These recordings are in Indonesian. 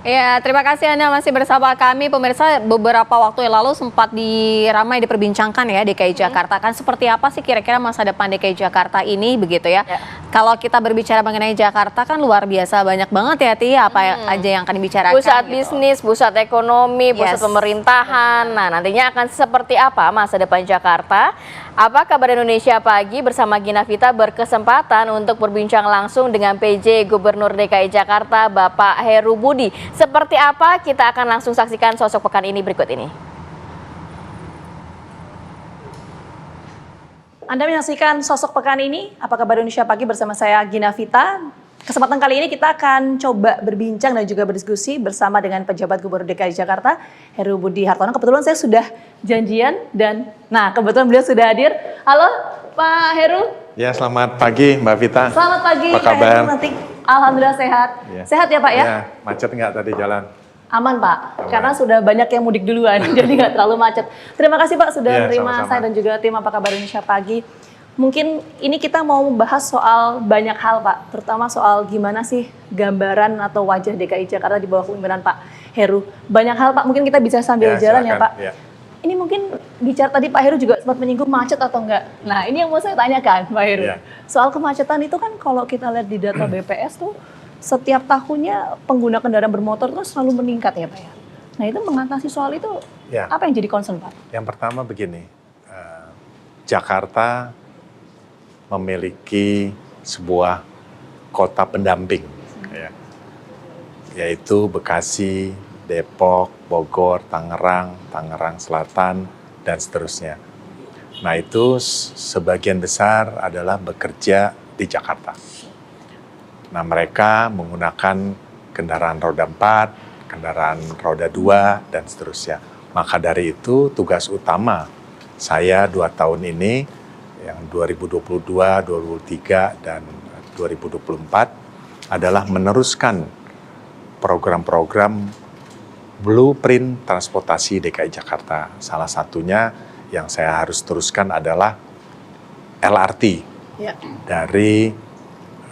Ya, terima kasih Anda masih bersama kami. Pemirsa, beberapa waktu yang lalu sempat ramai diperbincangkan ya DKI Jakarta. Kan seperti apa sih kira-kira masa depan DKI Jakarta ini begitu ya. Kalau kita berbicara mengenai Jakarta kan luar biasa banyak banget ya Tia, apa aja yang akan dibicarakan. Pusat gitu. bisnis, pusat ekonomi, pusat pemerintahan. Nah, nantinya akan seperti apa masa depan Jakarta? Apa kabar Indonesia Pagi bersama Gina Vita berkesempatan untuk berbincang langsung dengan PJ Gubernur DKI Jakarta Bapak Heru Budi. Seperti apa? Kita akan langsung saksikan sosok pekan ini berikut ini. Anda menyaksikan sosok pekan ini, apa kabar Indonesia Pagi bersama saya Gina Vita. Kesempatan kali ini kita akan coba berbincang dan juga berdiskusi bersama dengan pejabat Gubernur DKI Jakarta, Heru Budi Hartono. Kebetulan saya sudah janjian dan kebetulan beliau sudah hadir. Halo Pak Heru. Ya, selamat pagi Mbak Vita. Selamat pagi. Apa kabar? Alhamdulillah sehat. Ya. Sehat ya Pak ya? Ya, macet nggak tadi jalan? Aman Pak, Aman. karena sudah banyak yang mudik duluan, jadi nggak terlalu macet. Terima kasih Pak sudah Ya, menerima sama-sama. saya dan juga tim Apa Kabar Indonesia Pagi. Mungkin ini kita mau membahas soal banyak hal Pak, terutama soal gimana sih gambaran atau wajah DKI Jakarta di bawah kepemimpinan Pak Heru. Banyak hal Pak, mungkin kita bisa sambil jalan ya silakan. Pak. Ya. Ini mungkin bicara tadi Pak Heru juga sempat menyinggung macet atau enggak. Nah ini yang mau saya tanyakan Pak Heru. Ya. Soal kemacetan itu kan kalau kita lihat di data BPS tuh setiap tahunnya pengguna kendaraan bermotor tuh selalu meningkat ya Pak ya. Nah itu mengatasi soal itu Ya. apa yang jadi concern Pak? Yang pertama begini, Jakarta memiliki sebuah kota pendamping, yaitu Bekasi, Depok, Bogor, Tangerang, Tangerang Selatan, dan seterusnya. Nah itu sebagian besar adalah bekerja di Jakarta. Nah mereka menggunakan kendaraan roda 4, kendaraan roda 2, dan seterusnya. Maka dari itu tugas utama saya 2 tahun ini, yang 2022, 2023, dan 2024 adalah meneruskan program-program blueprint transportasi DKI Jakarta. Salah satunya yang saya harus teruskan adalah LRT dari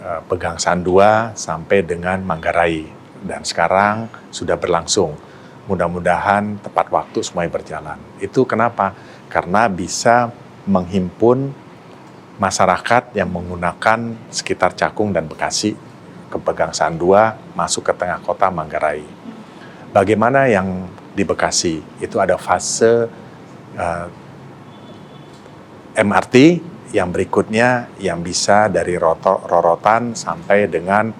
Pegangsaan 2 sampai dengan Manggarai. Dan sekarang sudah berlangsung. Mudah-mudahan tepat waktu semuanya berjalan. Itu kenapa? Karena bisa menghimpun masyarakat yang menggunakan sekitar Cakung dan Bekasi ke Pegangsaan 2 masuk ke tengah kota Manggarai. Bagaimana yang di Bekasi? Itu ada fase MRT yang berikutnya yang bisa dari Rorotan sampai dengan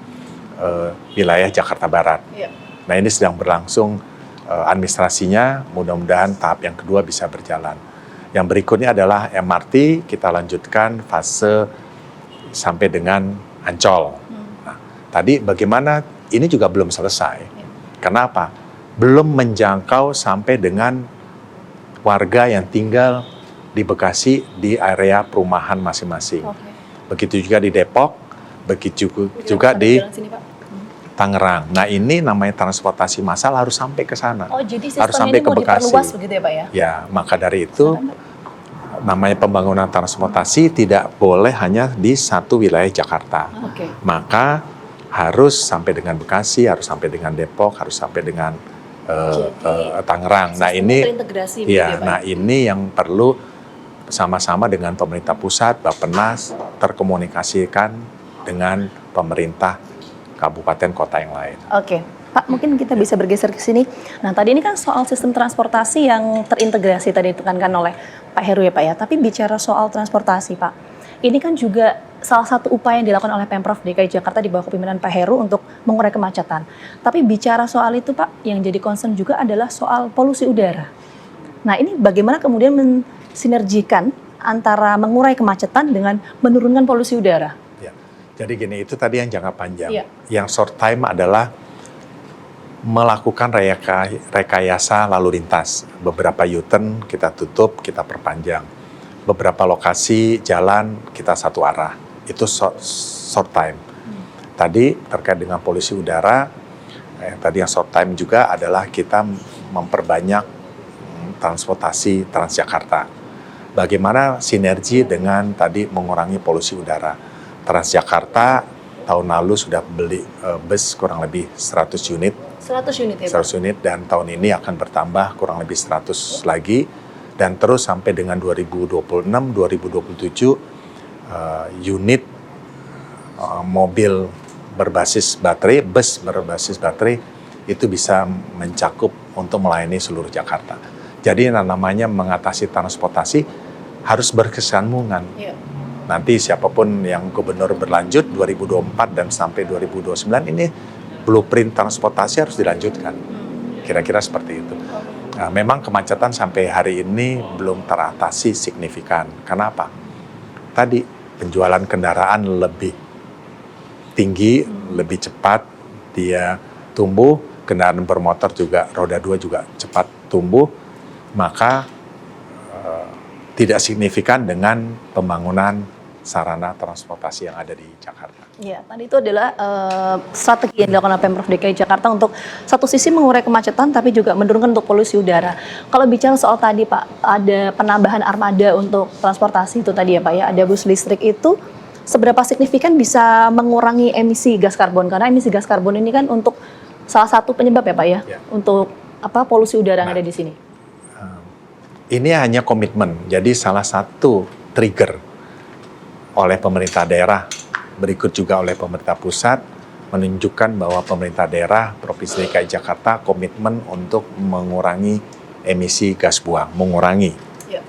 wilayah Jakarta Barat. Nah ini sedang berlangsung administrasinya, mudah-mudahan tahap yang kedua bisa berjalan. Yang berikutnya adalah MRT, kita lanjutkan fase sampai dengan Ancol. Nah, tadi bagaimana ini juga belum selesai. Kenapa? Belum menjangkau sampai dengan warga yang tinggal di Bekasi di area perumahan masing-masing. Begitu juga di Depok, begitu juga di Tangerang. Nah ini namanya transportasi massal harus sampai ke sana. Oh jadi harus sistem sampai ini ke mau Bekasi. diperluas begitu ya Pak ya? Ya, maka dari itu namanya pembangunan transportasi tidak boleh hanya di satu wilayah Jakarta. Maka harus sampai dengan Bekasi, harus sampai dengan Depok, harus sampai dengan Tangerang. Nah ini, ya, nah ini yang perlu bersama-sama dengan pemerintah pusat, Bappenas, terkomunikasikan dengan pemerintah kabupaten kota yang lain. Oke, Pak mungkin kita bisa bergeser ke sini. Nah tadi ini kan soal sistem transportasi yang terintegrasi tadi ditekankan oleh Pak Heru ya Pak ya. Tapi bicara soal transportasi Pak, ini kan juga salah satu upaya yang dilakukan oleh Pemprov DKI Jakarta di bawah kepemimpinan Pak Heru untuk mengurai kemacetan. Tapi bicara soal itu Pak, yang jadi concern juga adalah soal polusi udara. Nah ini bagaimana kemudian mensinergikan antara mengurai kemacetan dengan menurunkan polusi udara? Jadi gini, itu tadi yang jangka panjang. Yang short time adalah melakukan rekayasa lalu lintas. Beberapa U-turn kita tutup, kita perpanjang. Beberapa lokasi jalan kita satu arah. Itu short time. Tadi terkait dengan polusi udara, tadi yang short time juga adalah kita memperbanyak transportasi Transjakarta. Bagaimana sinergi dengan tadi mengurangi polusi udara. Transjakarta tahun lalu sudah beli bus kurang lebih 100 unit 100 unit ya, 100 unit, dan tahun ini akan bertambah kurang lebih 100 lagi, dan terus sampai dengan 2026-2027 unit mobil berbasis baterai, bus berbasis baterai itu bisa mencakup untuk melayani seluruh Jakarta. Jadi namanya mengatasi transportasi harus berkesinambungan. Nanti siapapun yang gubernur berlanjut 2024 dan sampai 2029 ini blueprint transportasi harus dilanjutkan. Kira-kira seperti itu. Nah, memang kemacetan sampai hari ini belum teratasi signifikan. Karena apa? Tadi penjualan kendaraan lebih tinggi, lebih cepat dia tumbuh, kendaraan bermotor juga roda 2 juga cepat tumbuh, maka tidak signifikan dengan pembangunan sarana transportasi yang ada di Jakarta. Ya, tadi itu adalah strategi yang dilakukan oleh Pemprov DKI Jakarta untuk satu sisi mengurai kemacetan, tapi juga menurunkan untuk polusi udara. Kalau bicara soal tadi Pak, ada penambahan armada untuk transportasi itu tadi ya Pak ya, ada bus listrik itu, seberapa signifikan bisa mengurangi emisi gas karbon? Karena emisi gas karbon ini kan untuk salah satu penyebab ya Pak ya, untuk polusi udara yang ada di sini. Ini hanya komitmen, jadi salah satu trigger oleh pemerintah daerah, berikut juga oleh pemerintah pusat, menunjukkan bahwa pemerintah daerah Provinsi DKI Jakarta komitmen untuk mengurangi emisi gas buang, mengurangi,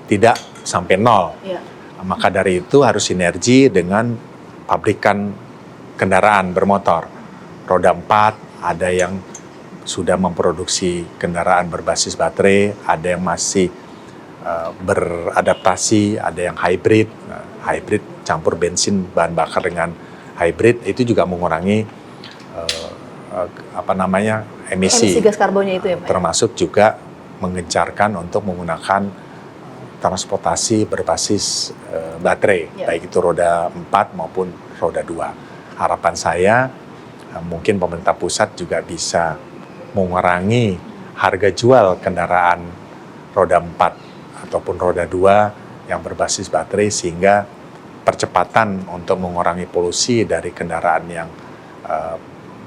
tidak sampai nol. Maka dari itu harus sinergi dengan pabrikan kendaraan bermotor. Roda 4, ada yang sudah memproduksi kendaraan berbasis baterai, ada yang masih beradaptasi, ada yang hybrid, hybrid campur bensin bahan bakar dengan hybrid, itu juga mengurangi emisi gas karbonnya itu ya Pak. Termasuk juga mengencarkan untuk menggunakan transportasi berbasis baterai, baik itu roda 4 maupun roda 2. Harapan saya mungkin pemerintah pusat juga bisa mengurangi harga jual kendaraan roda 4 ataupun roda 2 yang berbasis baterai, sehingga percepatan untuk mengurangi polusi dari kendaraan yang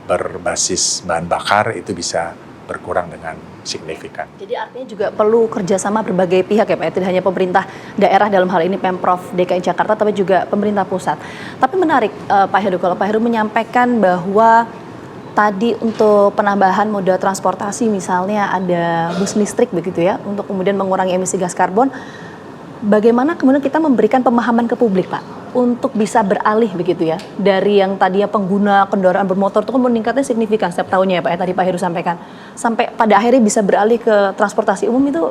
berbasis bahan bakar itu bisa berkurang dengan signifikan. Jadi artinya juga perlu kerjasama berbagai pihak ya Pak, tidak hanya pemerintah daerah dalam hal ini Pemprov DKI Jakarta, tapi juga pemerintah pusat. Tapi menarik Pak Heru, kalau Pak Heru menyampaikan bahwa tadi untuk penambahan moda transportasi misalnya ada bus listrik begitu ya, untuk kemudian mengurangi emisi gas karbon, bagaimana kemudian kita memberikan pemahaman ke publik Pak, untuk bisa beralih begitu ya, dari yang tadinya pengguna kendaraan bermotor itu kan meningkatnya signifikan setiap tahunnya ya Pak ya, tadi Pak Heru sampaikan, sampai pada akhirnya bisa beralih ke transportasi umum, itu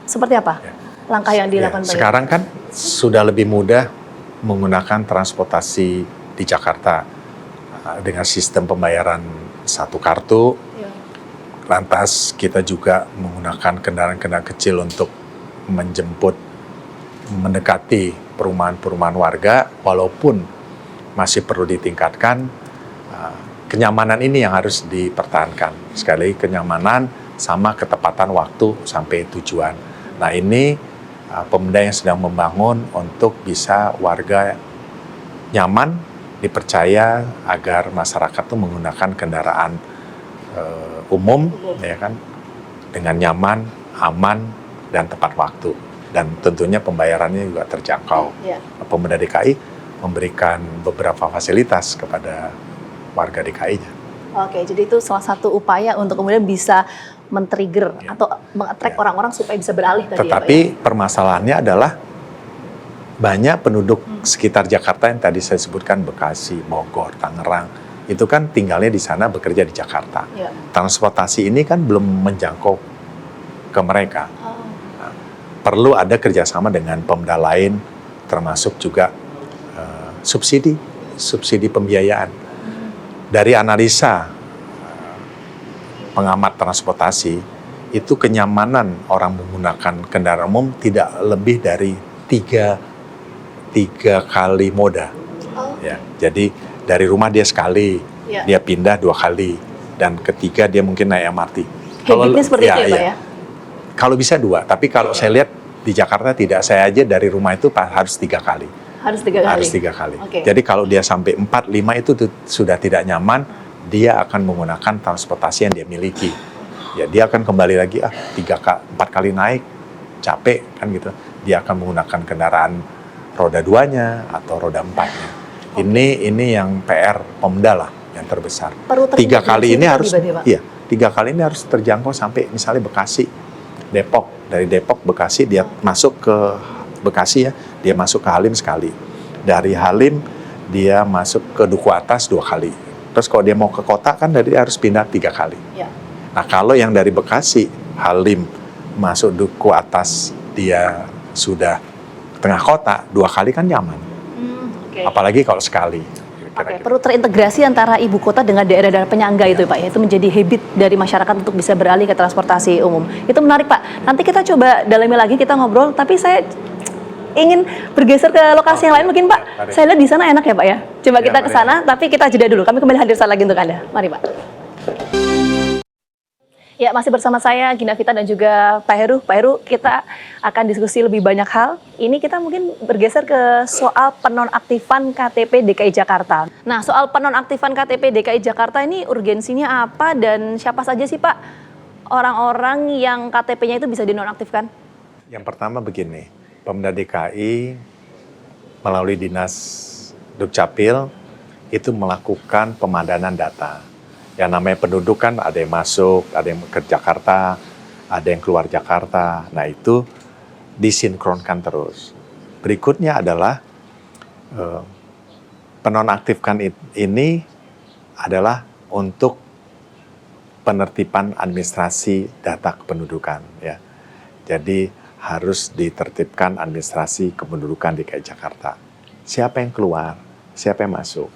seperti apa langkah yang dilakukan Pak Heru? Sekarang kan sudah lebih mudah menggunakan transportasi di Jakarta dengan sistem pembayaran satu kartu. Lantas kita juga menggunakan kendaraan-kendaraan kecil untuk menjemput, mendekati perumahan-perumahan warga, walaupun masih perlu ditingkatkan. Kenyamanan ini yang harus dipertahankan. Sekali lagi, kenyamanan sama ketepatan waktu sampai tujuan. Nah ini pemerintah yang sedang membangun untuk bisa warga nyaman, dipercaya agar masyarakat tuh menggunakan kendaraan umum, ya kan, dengan nyaman, aman, dan tepat waktu. Dan tentunya pembayarannya juga terjangkau. Pemerintah DKI memberikan beberapa fasilitas kepada warga DKI-nya. Oke, jadi itu salah satu upaya untuk kemudian bisa men-trigger atau meng-attract orang-orang supaya bisa beralih tadi. Tetapi ya, permasalahannya adalah banyak penduduk sekitar Jakarta yang tadi saya sebutkan, Bekasi, Bogor, Tangerang, itu kan tinggalnya di sana, bekerja di Jakarta. Transportasi ini kan belum menjangkau ke mereka. Nah, perlu ada kerjasama dengan Pemda lain, termasuk juga subsidi pembiayaan. Dari analisa pengamat transportasi, itu kenyamanan orang menggunakan kendaraan umum tidak lebih dari tiga kali moda. Ya, jadi dari rumah dia sekali, dia pindah 2 kali, dan ketiga dia mungkin naik MRT. Habitnya seperti itu ya Pak ya? Kalau bisa 2, tapi kalau saya lihat di Jakarta tidak, saya aja dari rumah itu harus 3 kali. Harus 3 kali? Harus 3 kali. Jadi kalau dia sampai 4, 5 itu sudah tidak nyaman, dia akan menggunakan transportasi yang dia miliki. Ya dia akan kembali lagi 4 kali naik, capek kan gitu. Dia akan menggunakan kendaraan roda 2-nya atau roda 4-nya. Ini yang PR Pemda lah yang terbesar. Perlu 3 kali ini harus, Pak? iya, 3 kali ini harus terjangkau sampai misalnya Bekasi, Depok. Dari Depok, Bekasi dia masuk ke Bekasi ya, dia masuk ke Halim sekali. Dari Halim dia masuk ke Duku Atas 2 kali. Terus kalau dia mau ke kota kan dia harus pindah 3 kali. Ya. Nah kalau yang dari Bekasi, Halim masuk Duku Atas dia sudah tengah kota 2 kali kan nyaman. Okay. Apalagi kalau sekali. Oke, perlu terintegrasi antara ibu kota dengan daerah-daerah penyangga itu Pak ya. Itu menjadi habit dari masyarakat untuk bisa beralih ke transportasi umum. Itu menarik Pak. Nanti kita coba dalami lagi, kita ngobrol. Tapi saya ingin bergeser ke lokasi yang lain mungkin Pak. Saya lihat di sana enak ya Pak ya. Coba kita ke sana, tapi kita jeda dulu. Kami kembali hadir saat lagi untuk Anda. Mari Pak. Ya, masih bersama saya Gina Vita dan juga Pak Heru. Pak Heru, kita akan diskusi lebih banyak hal. Ini kita mungkin bergeser ke soal penonaktifan KTP DKI Jakarta. Nah, soal penonaktifan KTP DKI Jakarta ini urgensinya apa dan siapa saja sih Pak orang-orang yang KTP-nya itu bisa dinonaktifkan? Yang pertama begini, Pemda DKI melalui Dinas Dukcapil itu melakukan pemadanan data. Yang namanya penduduk kan ada yang masuk, ada yang ke Jakarta, ada yang keluar Jakarta. Nah itu disinkronkan terus. Berikutnya adalah penonaktifkan ini adalah untuk penertiban administrasi data kependudukan. Ya. Jadi harus ditertibkan administrasi kependudukan DKI Jakarta. Siapa yang keluar, siapa yang masuk.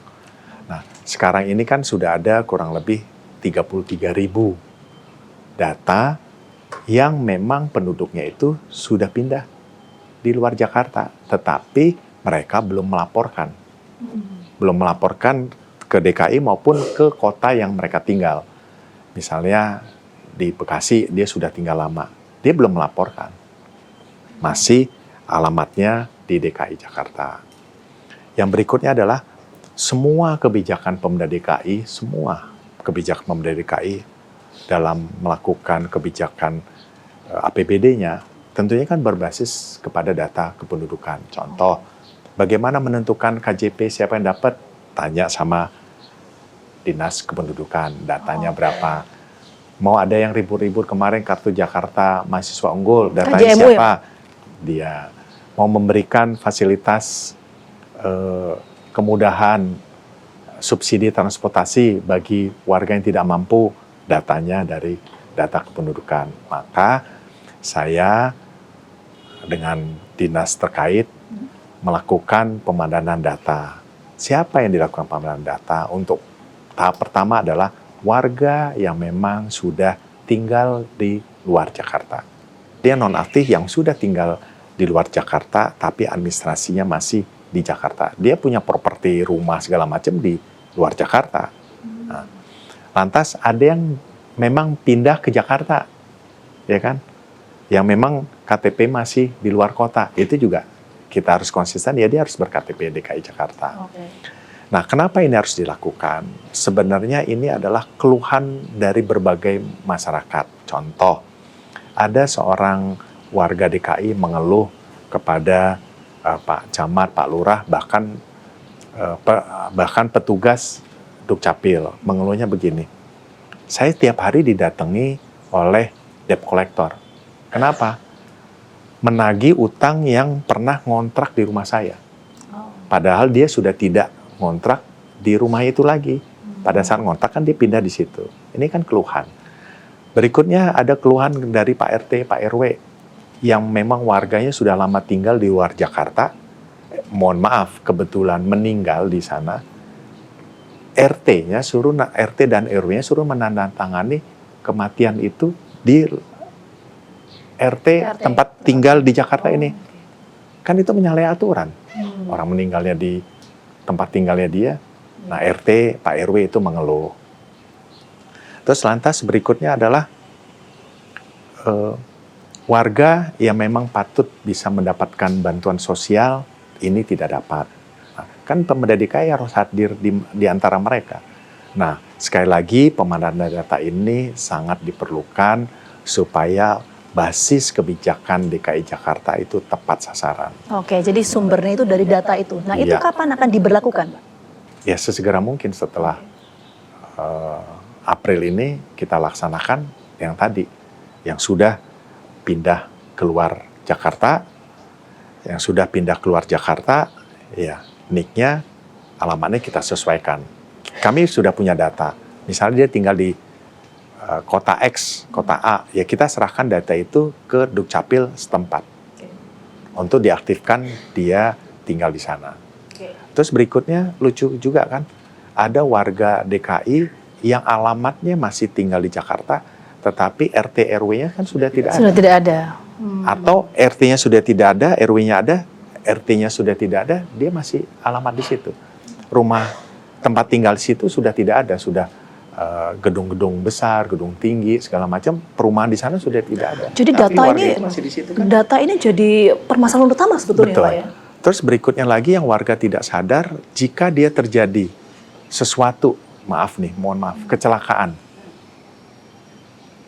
Nah, sekarang ini kan sudah ada kurang lebih 33.000 data yang memang penduduknya itu sudah pindah di luar Jakarta, tetapi mereka belum melaporkan. Belum melaporkan ke DKI maupun ke kota yang mereka tinggal. Misalnya di Bekasi, dia sudah tinggal lama. Dia belum melaporkan. Masih alamatnya di DKI Jakarta. Yang berikutnya adalah semua kebijakan Pemda DKI, dalam melakukan kebijakan APBD-nya, tentunya kan berbasis kepada data kependudukan. Contoh, bagaimana menentukan KJP siapa yang dapat? Tanya sama Dinas Kependudukan, datanya berapa. Mau ada yang ribut-ribut kemarin kartu Jakarta mahasiswa unggul, datanya KJMU siapa? Dia. Mau memberikan fasilitas kemudahan subsidi transportasi bagi warga yang tidak mampu, datanya dari data kependudukan. Maka saya dengan dinas terkait melakukan pemadanan data. Siapa yang dilakukan pemadanan data? Untuk tahap pertama adalah warga yang memang sudah tinggal di luar Jakarta. Dia nonaktif yang sudah tinggal di luar Jakarta tapi administrasinya masih di Jakarta. Dia punya properti, rumah, segala macam di luar Jakarta. Nah, lantas ada yang memang pindah ke Jakarta, ya kan? Yang memang KTP masih di luar kota. Itu juga kita harus konsisten, ya dia harus ber-KTP DKI Jakarta. Okay. Nah, kenapa ini harus dilakukan? Sebenarnya ini adalah keluhan dari berbagai masyarakat. Contoh, ada seorang warga DKI mengeluh kepada Pak Camat, Pak Lurah, bahkan petugas Dukcapil mengeluhnya begini. Saya tiap hari didatangi oleh debt collector. Kenapa? Menagih utang yang pernah ngontrak di rumah saya. Padahal dia sudah tidak ngontrak di rumah itu lagi. Pada saat ngontrak kan dia pindah di situ. Ini kan keluhan. Berikutnya ada keluhan dari Pak RT, Pak RW. Yang memang warganya sudah lama tinggal di luar Jakarta, mohon maaf, kebetulan meninggal di sana, RT-nya suruh, RT dan RW-nya suruh menandatangani kematian itu di RT tempat tinggal di Jakarta ini. Kan itu menyalahi aturan. Orang meninggalnya di tempat tinggalnya dia, nah RT, Pak RW itu mengeluh. Terus lantas berikutnya adalah warga yang memang patut bisa mendapatkan bantuan sosial, ini tidak dapat. Nah, kan Pemda DKI harus hadir di antara mereka. Nah, sekali lagi pemadanan data ini sangat diperlukan supaya basis kebijakan DKI Jakarta itu tepat sasaran. Oke, jadi sumbernya itu dari data itu. Nah, itu Iya. kapan akan diberlakukan, Pak? Ya, sesegera mungkin setelah April ini kita laksanakan yang tadi, yang sudah pindah keluar Jakarta, ya NIK-nya, alamatnya kita sesuaikan. Kami sudah punya data. Misalnya dia tinggal di kota X, kota A, ya kita serahkan data itu ke Dukcapil setempat untuk diaktifkan dia tinggal di sana. Terus berikutnya lucu juga kan, ada warga DKI yang alamatnya masih tinggal di Jakarta, tetapi RT RW-nya kan sudah tidak ada. Sudah tidak ada. Atau RT-nya sudah tidak ada, RW-nya ada, RT-nya sudah tidak ada, dia masih alamat di situ. Rumah tempat tinggal di situ sudah tidak ada, sudah gedung-gedung besar, gedung tinggi, segala macam, perumahan di sana sudah tidak ada. Jadi Tapi data warga ini, itu masih di situ kan? data ini jadi permasalahan utama sebetulnya, Betul. Pak ya. Terus berikutnya lagi yang warga tidak sadar, jika dia terjadi sesuatu, mohon maaf, kecelakaan.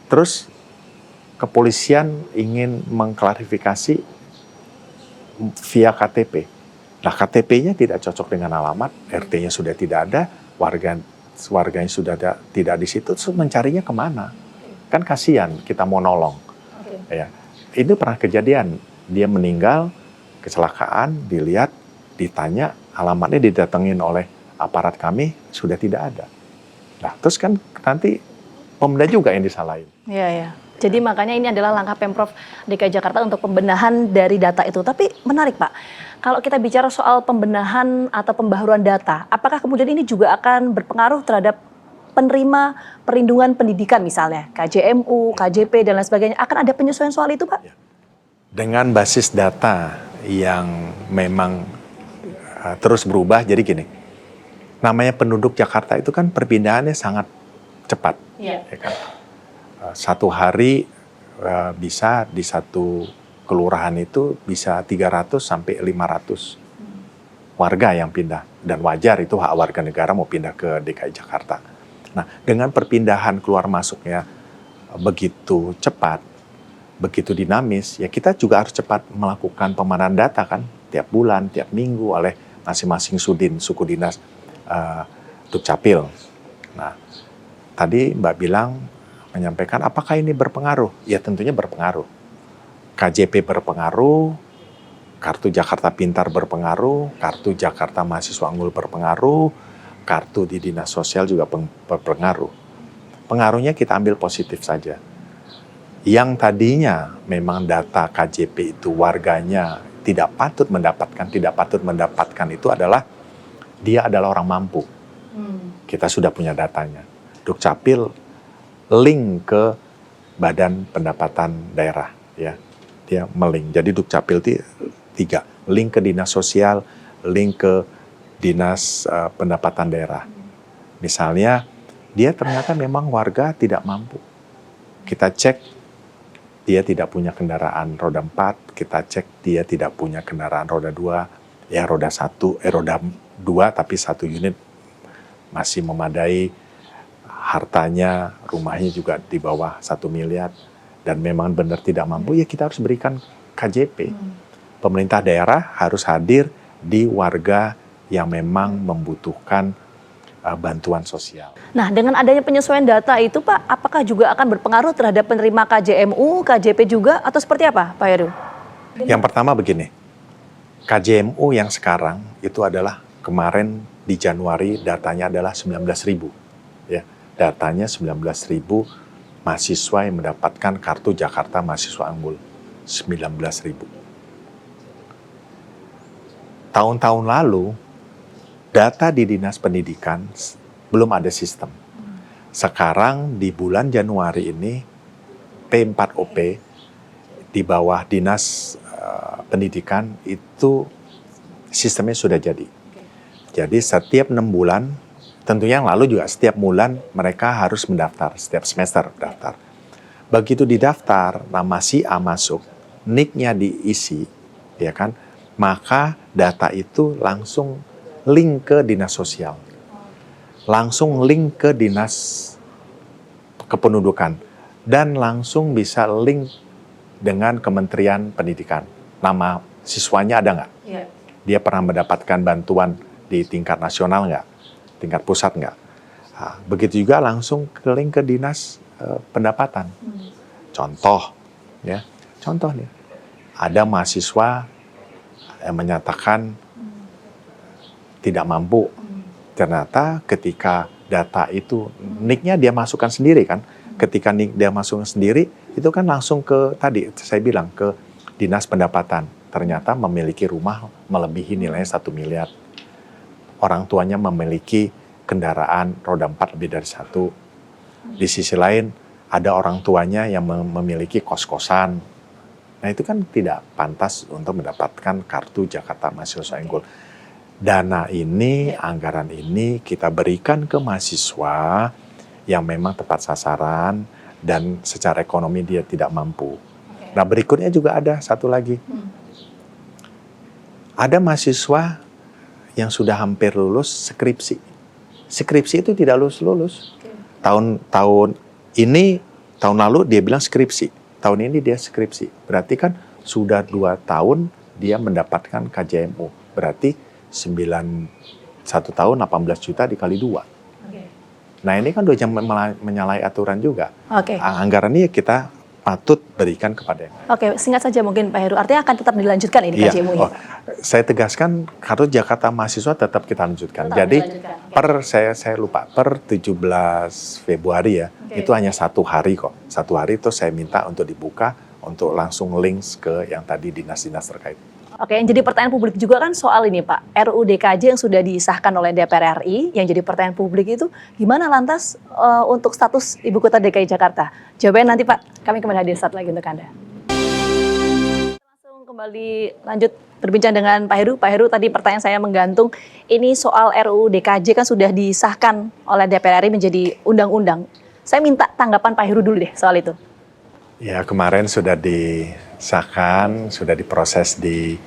Terus kepolisian ingin mengklarifikasi via KTP. Nah, KTP-nya tidak cocok dengan alamat, RT-nya sudah tidak ada, warganya sudah tidak di situ, terus mencarinya kemana? Kan kasihan, kita mau nolong. Ya, itu pernah kejadian, dia meninggal, kecelakaan, dilihat, ditanya, alamatnya didatengin oleh aparat kami, sudah tidak ada. Nah, terus kan nanti Pemda juga yang disalahin. Iya, ya. Jadi makanya ini adalah langkah Pemprov DKI Jakarta untuk pembenahan dari data itu. Tapi menarik, Pak, kalau kita bicara soal pembenahan atau pembaharuan data, apakah kemudian ini juga akan berpengaruh terhadap penerima perlindungan pendidikan misalnya, KJMU, KJP, dan lain sebagainya? Akan ada penyesuaian soal itu, Pak? Dengan basis data yang memang terus berubah, jadi gini, namanya penduduk Jakarta itu kan perpindahannya sangat cepat. Iya. Ya kan? Satu hari bisa di satu kelurahan itu bisa 300 sampai 500 warga yang pindah. Dan wajar, itu hak warga negara mau pindah ke DKI Jakarta. Nah, dengan perpindahan keluar masuknya begitu cepat, begitu dinamis, ya kita juga harus cepat melakukan pemanahan data kan, tiap bulan, tiap minggu oleh masing-masing suku dinas Dukcapil. Nah, tadi Mbak bilang, menyampaikan apakah ini berpengaruh? Ya tentunya berpengaruh. KJP berpengaruh, Kartu Jakarta Pintar berpengaruh, Kartu Jakarta Mahasiswa Unggul berpengaruh, kartu di Dinas Sosial juga berpengaruh. Pengaruhnya kita ambil positif saja. Yang tadinya memang data KJP itu warganya tidak patut mendapatkan itu adalah dia adalah orang mampu. Kita sudah punya datanya. Dukcapil link ke Badan Pendapatan Daerah, ya, dia melink. Jadi Dukcapil itu 3, link ke Dinas Sosial, link ke Dinas Pendapatan Daerah. Misalnya dia ternyata memang warga tidak mampu. Kita cek dia tidak punya kendaraan roda 4, kita cek dia tidak punya kendaraan roda 2, ya roda 2 tapi 1 unit masih memadai, hartanya, rumahnya juga di bawah 1 miliar, dan memang benar tidak mampu, ya kita harus berikan KJP. Pemerintah daerah harus hadir di warga yang memang membutuhkan bantuan sosial. Nah, dengan adanya penyesuaian data itu, Pak, apakah juga akan berpengaruh terhadap penerima KJMU, KJP juga, atau seperti apa, Pak Heru? Yang pertama begini, KJMU yang sekarang itu adalah kemarin di Januari datanya adalah 19.000. Ya, datanya 19.000 mahasiswa yang mendapatkan kartu Jakarta Mahasiswa Unggul. 19.000. Tahun-tahun lalu, data di Dinas Pendidikan belum ada sistem. Sekarang di bulan Januari ini, P4OP di bawah Dinas Pendidikan itu sistemnya sudah jadi. Jadi setiap 6 bulan, tentunya yang lalu juga setiap bulan mereka harus mendaftar, setiap semester daftar. Begitu didaftar, nama si A masuk, NIK-nya diisi, ya kan? Maka data itu langsung link ke Dinas Sosial. langsung link ke dinas kependudukan dan langsung bisa link dengan Kementerian Pendidikan. Nama siswanya ada nggak? Dia pernah mendapatkan bantuan di tingkat nasional nggak? Tingkat pusat nggak? Nah, begitu juga langsung ke link ke dinas pendapatan. Contoh, ya, contoh nih, ada mahasiswa yang menyatakan tidak mampu. Ternyata ketika data itu, NIK-nya dia masukkan sendiri kan. Ketika NIK dia masukkan sendiri, itu kan langsung ke tadi saya bilang ke dinas pendapatan. Ternyata memiliki rumah melebihi nilainya 1 miliar. Orang tuanya memiliki kendaraan roda 4 lebih dari 1. Di sisi lain ada orang tuanya yang memiliki kos-kosan. Nah itu kan tidak pantas untuk mendapatkan kartu Jakarta Mahasiswa Unggul. Dana ini, anggaran ini kita berikan ke mahasiswa yang memang tepat sasaran dan secara ekonomi dia tidak mampu. Nah berikutnya juga ada satu lagi. Ada mahasiswa yang sudah hampir lulus skripsi. Skripsi itu tidak lulus-lulus. Tahun ini, tahun lalu dia bilang skripsi. Tahun ini dia skripsi. Berarti kan sudah 2 tahun dia mendapatkan KJMU. Berarti 1 tahun 18 juta dikali 2. Nah ini kan udah menyalahi aturan juga. Anggaran ini kita patut berikan kepada yang lain. Oke, singkat saja mungkin Pak Heru. Artinya akan tetap dilanjutkan ini KJMU-nya. Saya tegaskan kartu Jakarta Mahasiswa tetap kita lanjutkan. Jadi saya lupa per 17 Februari ya, itu hanya 1 hari kok. 1 hari itu saya minta untuk dibuka untuk langsung links ke yang tadi dinas-dinas terkait. Oke, yang jadi pertanyaan publik juga kan soal ini Pak, RUU DKJ yang sudah disahkan oleh DPR RI, yang jadi pertanyaan publik itu gimana lantas untuk status Ibu Kota DKI Jakarta? Jawabannya nanti Pak, kami kembali hadir saat lagi untuk Anda. Langsung kembali lanjut berbincang dengan Pak Heru. Pak Heru, tadi pertanyaan saya menggantung, ini soal RUU DKJ kan sudah disahkan oleh DPR RI menjadi undang-undang. Saya minta tanggapan Pak Heru dulu deh soal itu. Ya, kemarin sudah disahkan, sudah diproses di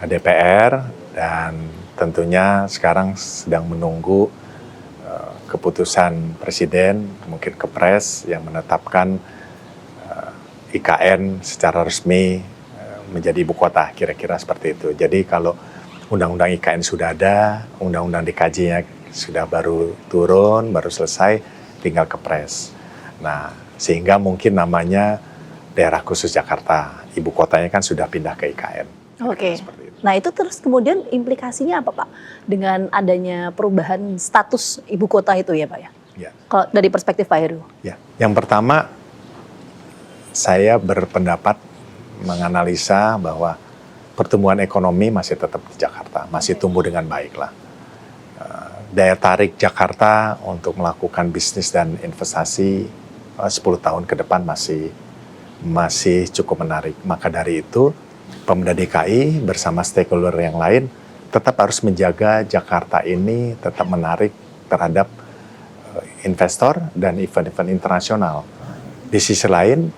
DPR dan tentunya sekarang sedang menunggu keputusan Presiden, mungkin Kepres yang menetapkan IKN secara resmi menjadi ibu kota, kira-kira seperti itu. Jadi kalau undang-undang IKN sudah ada, undang-undang DKJ-nya sudah baru turun, baru selesai, tinggal Kepres. Nah, sehingga mungkin namanya daerah khusus Jakarta, ibu kotanya kan sudah pindah ke IKN. Oke. Nah itu terus kemudian implikasinya apa Pak dengan adanya perubahan status ibu kota itu ya Pak ya? Ya. Kalau dari perspektif Pak Heru. Ya. Yang pertama saya berpendapat menganalisa bahwa pertumbuhan ekonomi masih tetap di Jakarta, masih tumbuh dengan baik lah. Daya tarik Jakarta untuk melakukan bisnis dan investasi 10 tahun ke depan masih cukup menarik. Maka dari itu, Pemda DKI bersama stakeholder yang lain tetap harus menjaga Jakarta ini tetap menarik terhadap investor dan event-event internasional. Di sisi lain,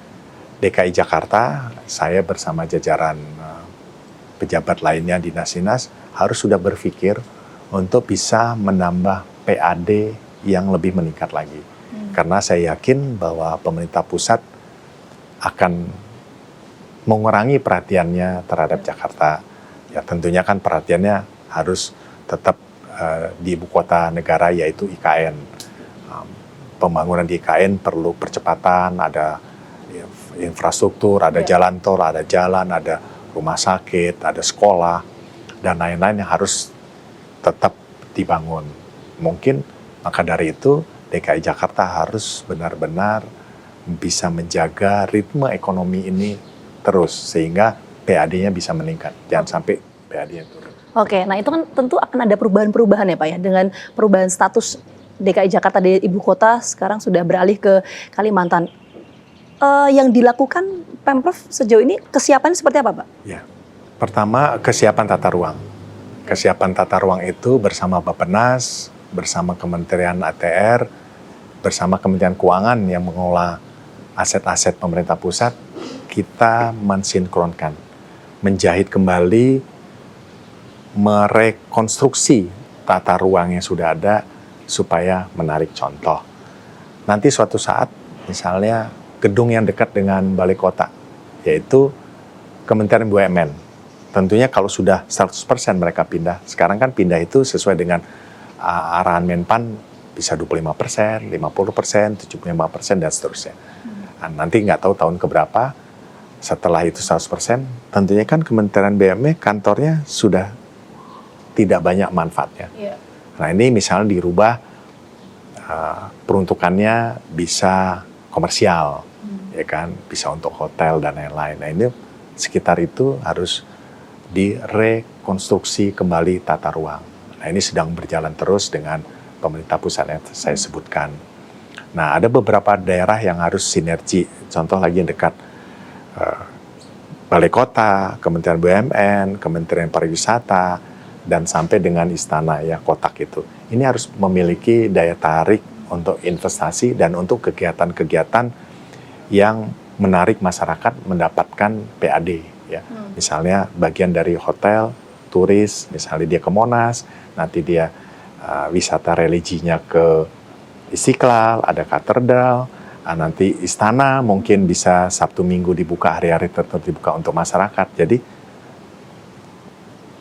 DKI Jakarta, saya bersama jajaran pejabat lainnya dinas-dinas harus sudah berpikir untuk bisa menambah PAD yang lebih meningkat lagi. Karena saya yakin bahwa pemerintah pusat akan mengurangi perhatiannya terhadap Jakarta. Ya tentunya kan perhatiannya harus tetap di ibu kota negara yaitu IKN. Pembangunan di IKN perlu percepatan, ada infrastruktur, ada jalan tol, ada jalan, ada rumah sakit, ada sekolah, dan lain-lain yang harus tetap dibangun. Mungkin maka dari itu DKI Jakarta harus benar-benar bisa menjaga ritme ekonomi ini terus sehingga PAD-nya bisa meningkat. Jangan sampai PAD-nya turun. Oke, nah itu kan tentu akan ada perubahan-perubahan ya Pak ya, dengan perubahan status DKI Jakarta dari ibu kota sekarang sudah beralih ke Kalimantan. Yang dilakukan Pemprov sejauh ini kesiapan seperti apa Pak? Ya, pertama kesiapan tata ruang. Kesiapan tata ruang itu bersama Bappenas, bersama Kementerian ATR, bersama Kementerian Keuangan yang mengelola aset-aset pemerintah pusat, kita mensinkronkan, menjahit kembali, merekonstruksi tata ruang yang sudah ada supaya menarik contoh. Nanti suatu saat, misalnya gedung yang dekat dengan balai kota, yaitu Kementerian BUMN. Tentunya kalau sudah 100% mereka pindah, sekarang kan pindah itu sesuai dengan arahan Menpan, bisa 25%, 50%, 75%, dan seterusnya. Nah, nanti nggak tahu tahun keberapa, setelah itu 100%, tentunya kan Kementerian BUMN kantornya sudah tidak banyak manfaatnya. Nah ini misalnya dirubah, peruntukannya bisa komersial, ya kan, bisa untuk hotel dan lain-lain. Nah ini sekitar itu harus direkonstruksi kembali tata ruang. Nah ini sedang berjalan terus dengan pemerintah pusat yang saya sebutkan. Nah ada beberapa daerah yang harus sinergi, contoh lagi yang dekat, Balai Kota, Kementerian BUMN, Kementerian Pariwisata, dan sampai dengan istana ya kotak itu. Ini harus memiliki daya tarik untuk investasi dan untuk kegiatan-kegiatan yang menarik masyarakat mendapatkan PAD ya. Misalnya bagian dari hotel, turis, misalnya dia ke Monas, nanti dia wisata religinya ke Istiqlal, ada katedral, nanti istana mungkin bisa Sabtu Minggu dibuka, hari-hari tertentu dibuka untuk masyarakat. Jadi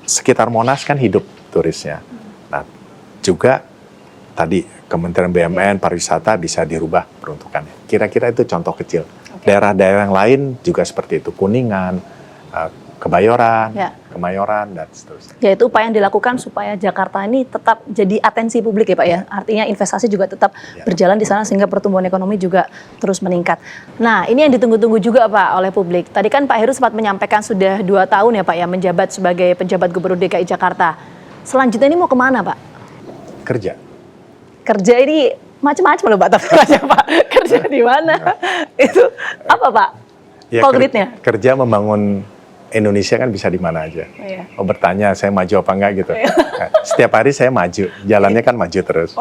sekitar Monas kan hidup turisnya. Nah, juga tadi Kementerian BUMN, pariwisata bisa dirubah peruntukannya. Kira-kira itu contoh kecil. Daerah-daerah yang lain juga seperti itu, Kuningan, Kebayoran, Kemayoran, dan seterusnya. Ya itu upaya yang dilakukan supaya Jakarta ini tetap jadi atensi publik ya Pak ya. Artinya investasi juga tetap berjalan di sana sehingga pertumbuhan ekonomi juga terus meningkat. Nah ini yang ditunggu-tunggu juga Pak oleh publik. Tadi kan Pak Heru sempat menyampaikan sudah 2 tahun ya Pak ya menjabat sebagai penjabat Gubernur DKI Jakarta. Selanjutnya ini mau kemana Pak? Kerja. Kerja ini macam-macam loh Pak tafsirannya Pak. Kerja di mana? Itu apa Pak? Ya, konkretnya? Kerja membangun Indonesia kan bisa di mana aja. Oh bertanya saya maju apa enggak gitu. Nah, setiap hari saya maju, jalannya kan maju terus.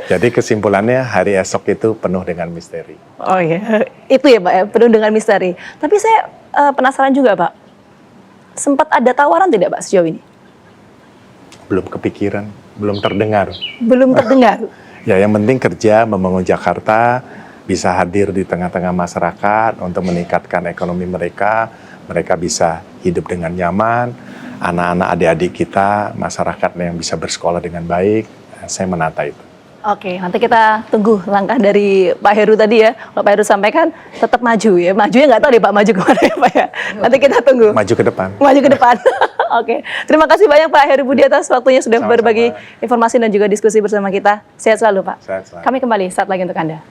Jadi kesimpulannya hari esok itu penuh dengan misteri. Oh iya, itu ya Pak ya, penuh dengan misteri. Tapi saya penasaran juga Pak, sempat ada tawaran tidak Pak sejauh ini? Belum kepikiran, belum terdengar. Belum terdengar? Ya yang penting kerja, membangun Jakarta, bisa hadir di tengah-tengah masyarakat untuk meningkatkan ekonomi mereka. Mereka bisa hidup dengan nyaman, anak-anak adik-adik kita, masyarakat yang bisa bersekolah dengan baik, saya menata itu. Oke, nanti kita tunggu langkah dari Pak Heru tadi ya. Kalau Pak Heru sampaikan tetap maju ya. Majunya nggak tahu deh Pak, maju kemana ya Pak ya. Nanti kita tunggu. Maju ke depan. Maju ke depan. Oke, terima kasih banyak Pak Heru Budi atas waktunya sudah berbagi informasi dan juga diskusi bersama kita. Sehat selalu Pak. Sehat selalu. Kami kembali saat lagi untuk Anda.